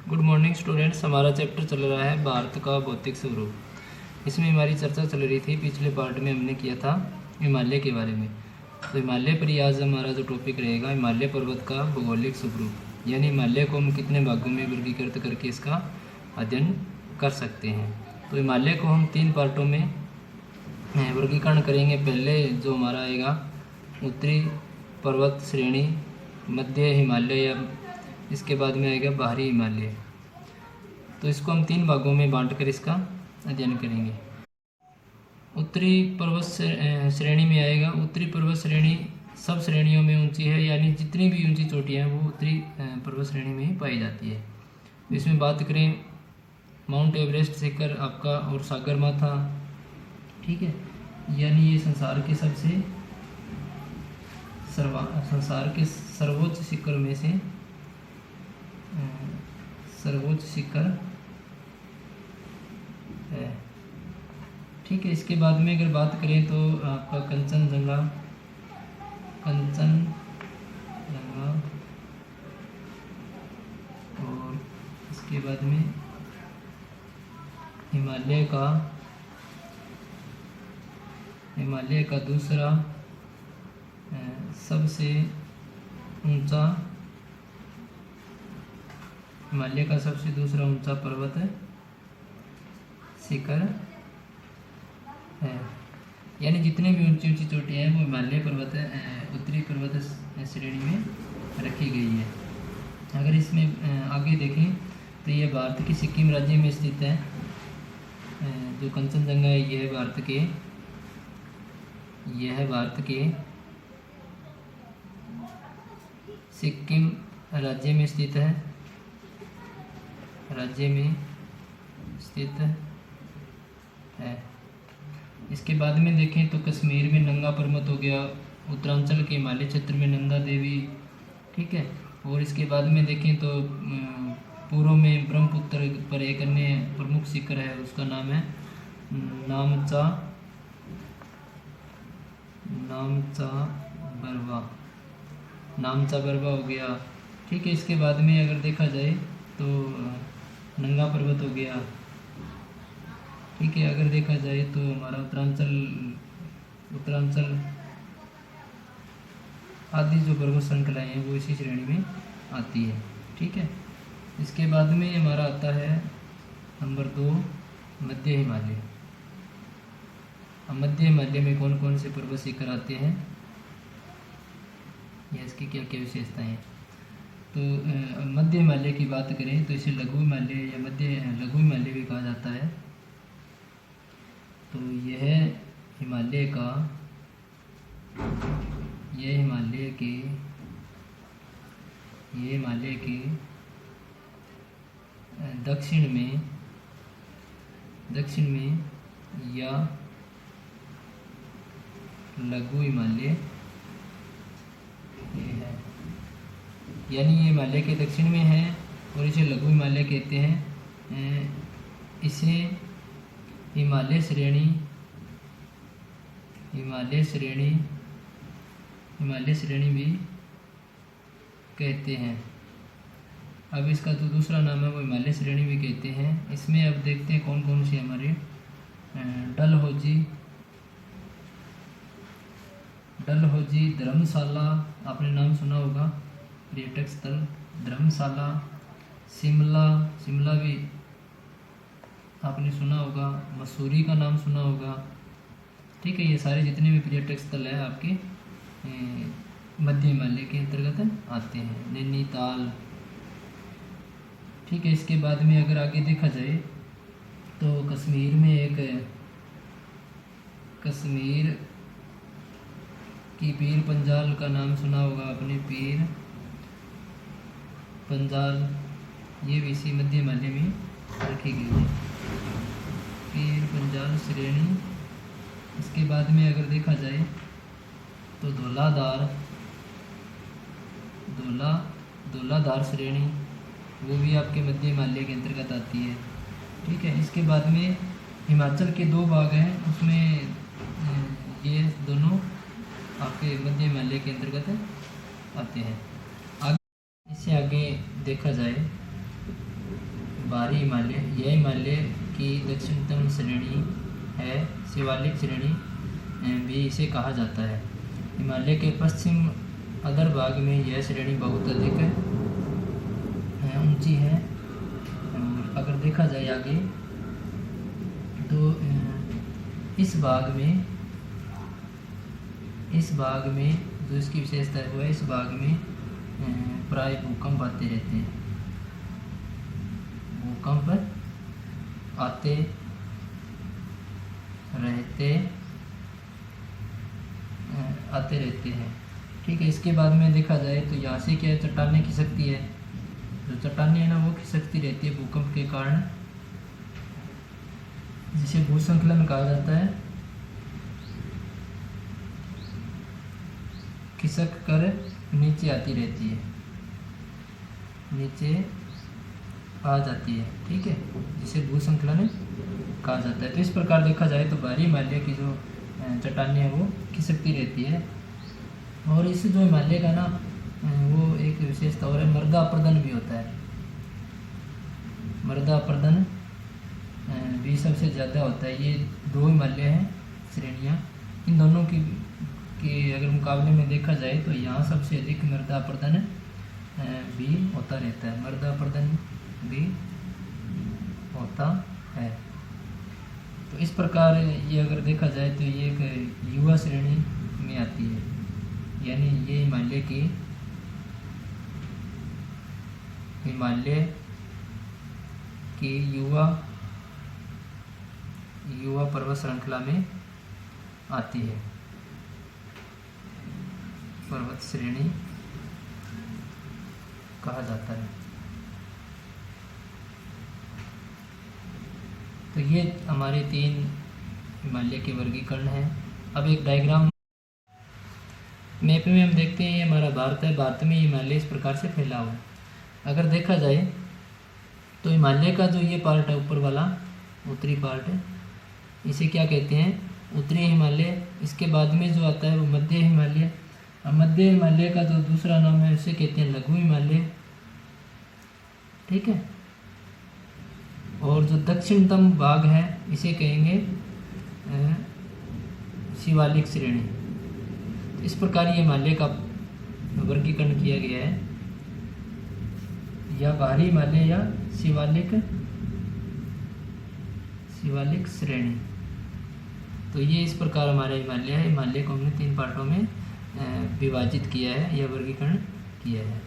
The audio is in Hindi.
Good morning students. हमारा चैप्टर चल रहा है भारत का भौतिक स्वरूप। इसमें हमारी चर्चा चल रही थी, पिछले पार्ट में हमने किया था हिमालय के बारे में। तो हिमालय पर ही आज हमारा जो टॉपिक रहेगा हिमालय पर्वत का भौगोलिक स्वरूप, यानी हिमालय को हम कितने भागों में वर्गीकृत करके इसका अध्ययन कर सकते हैं। तो हिमालय को हम 3 पार्टों में वर्गीकरण करेंगे। पहले जो हमारा आएगा उत्तरी पर्वत श्रेणी, मध्य हिमालय, या इसके बाद में आएगा बाहरी हिमालय। तो इसको हम 3 भागों में बांटकर इसका अध्ययन करेंगे। उत्तरी पर्वत श्रेणी में आएगा, उत्तरी पर्वत श्रेणी सब श्रेणियों में ऊंची है, यानी जितनी भी ऊंची चोटियाँ हैं वो उत्तरी पर्वत श्रेणी में ही पाई जाती है। इसमें बात करें माउंट एवरेस्ट शिखर आपका और सागरमाथा, ठीक है, यानी ये संसार के सर्वोच्च शिखर में से सर्वोच्च शिखर है, ठीक है। इसके बाद में अगर बात करें तो आपका कंचनजंगा और इसके बाद में हिमालय का दूसरा सबसे ऊंचा पर्वत शिखर है, यानी जितने भी ऊंची चोटियाँ हैं वो हिमालय पर्वत उत्तरी पर्वत श्रेणी में रखी गई है। अगर इसमें आगे देखें तो ये भारत की सिक्किम राज्य में स्थित है। जो कंचनजंगा है यह भारत के सिक्किम राज्य में स्थित है। इसके बाद में देखें तो कश्मीर में नंगा पर्वत हो गया, उत्तरांचल के हिमालय क्षेत्र में नंदा देवी, ठीक है। और इसके बाद में देखें तो पूर्व में ब्रह्मपुत्र पर एक अन्य प्रमुख शिखर है, उसका नाम है नामचा बरवा हो गया, ठीक है। इसके बाद में अगर देखा जाए तो नंगा पर्वत हो गया, ठीक है। अगर देखा जाए तो हमारा उत्तरांचल आदि जो पर्वत श्रृंखलाएँ हैं वो इसी श्रेणी में आती है, ठीक है। इसके बाद में हमारा आता है नंबर 2 मध्य हिमालय। अब मध्य हिमालय में कौन कौन से पर्वत शिखर आते हैं या इसकी क्या क्या विशेषताएं हैं। तो मध्य हिमालय की बात करें तो इसे लघु हिमालय या लघु हिमालय भी कहा जाता है। तो यह हिमालय के दक्षिण में या लघु हिमालय है, यानी ये हिमालय के दक्षिण में है और इसे लघु हिमालय कहते हैं। इसे हिमालय श्रेणी भी कहते हैं। अब इसका जो दूसरा नाम है वो हिमालय श्रेणी भी कहते हैं। इसमें अब देखते हैं कौन कौन से हमारे डलहौजी, धर्मशाला, आपने नाम सुना होगा, पर्यटक स्थल धर्मशाला, शिमला भी आपने सुना होगा, मसूरी का नाम सुना होगा, ठीक है। ये सारे जितने भी पर्यटक स्थल है आपके मध्य हिमालय के अंतर्गत आते हैं। नैनीताल, ठीक है। इसके बाद में अगर आगे देखा जाए तो कश्मीर की पीर पंजाल का नाम सुना होगा आपने, पीर पंजाल, ये भी इसी मध्य हिमालय में रखी गई है, पीर पंजाल श्रेणी। इसके बाद में अगर देखा जाए तो धौलाधार श्रेणी, वो भी आपके मध्य हिमालय के अंतर्गत आती है, ठीक है। इसके बाद में हिमाचल के 2 भाग हैं, उसमें ये दोनों आपके मध्य हिमालय के अंतर्गत आते हैं। इससे आगे देखा जाए बाहरी हिमालय, यह हिमालय की दक्षिणतम श्रेणी है, शिवालिक श्रेणी भी इसे कहा जाता है। हिमालय के पश्चिम अधर भाग में यह श्रेणी बहुत अधिक ऊंची है। अगर देखा जाए आगे तो इस भाग में जो इसकी विशेषता है वो है, इस भाग में प्राय भूकंप आते रहते हैं, भूकंप आते रहते हैं। ठीक है, इसके बाद में देखा जाए तो यहाँ से क्या है, चट्टानें खिसकती है, जो चट्टानें है ना वो खिसकती रहती है भूकंप के कारण, जिसे भूसंकलन कहा जाता है। खिसक कर नीचे आती रहती है, नीचे आ जाती है। ठीक है, जिसे भूसंकलन कहा जाता है। तो इस प्रकार देखा जाए तो बाहरी हिमालय की जो चट्टानें हैं वो खिसकती रहती है। और इस जो हिमालय का ना वो एक विशेषता और है, मृदा अपरदन भी होता है। मृदा अपरदन भी सबसे ज़्यादा होता है। ये दो हिमालय हैं श्रेणियाँ, इन दोनों की अगर मुकाबले में देखा जाए तो यहाँ सबसे अधिक मृदा अपरदन भी होता रहता है, मृदा अपरदन भी होता है। तो इस प्रकार ये अगर देखा जाए तो ये एक युवा श्रेणी में आती है, यानी ये हिमालय की युवा पर्वत श्रृंखला में आती है, पर्वत श्रेणी कहा जाता है। तो ये हमारे 3 हिमालय के वर्गीकरण हैं। अब एक डायग्राम मैप में हम देखते हैं, ये हमारा भारत है। भारत में हिमालय इस प्रकार से फैला हुआ है। अगर देखा जाए तो हिमालय का जो ये पार्ट है ऊपर वाला, उत्तरी पार्ट है, इसे क्या कहते हैं, उत्तरी हिमालय। इसके बाद में जो आता है वो मध्य हिमालय। मध्य हिमालय का जो दूसरा नाम है उसे कहते हैं लघु हिमालय। ठीक है, और जो दक्षिणतम भाग है इसे कहेंगे शिवालिक श्रेणी। तो इस प्रकार ये हिमालय का वर्गीकरण किया गया है, या बाहरी हिमालय या शिवालिक श्रेणी। तो ये इस प्रकार हमारा हिमालय है। हिमालय को हमने 3 पार्टों में विभाजित किया है या वर्गीकरण किया है।